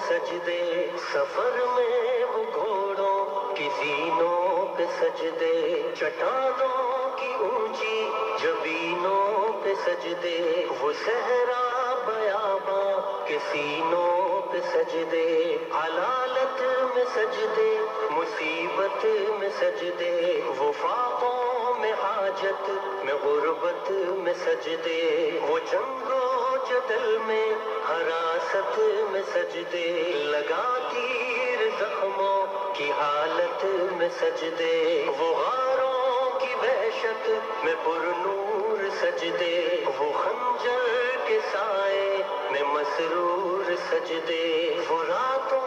سجدے، سفر میں وہ گھوڑوں کی زینوں پہ سجدے، چٹانوں کی اونچی جبینوں پہ سجدے، وہ صحرا بیاباں کے سینوں پہ سجدے، علالت میں سجدے، مصیبت میں سجدے، وہ فاقوں میں حاجت میں غربت میں سجدے، وہ جنگ و جدل میں حراست میں سجدے، لگا تیر زخموں کی حالت میں سجدے، وہ غاروں کی وحشت میں پر نور سجدے، وہ خنجر کے سائے میں مسرور سجدے، وہ راتوں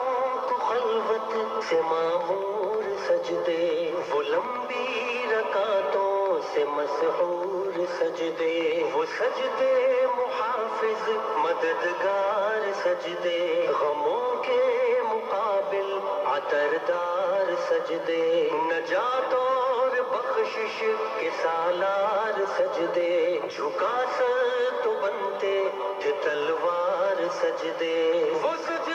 کو خلوت سے معمور سجدے، وہ لمبی رکعتوں سے مسحور سجدے، وہ سجدے محافظ مددگار سجدے، غموں کے مقابل عطردار سجدے، نجات اور بخشش کے سالار سجدے، جھکا سر تو بنتے تھے تلوار سجدے، وہ سجدے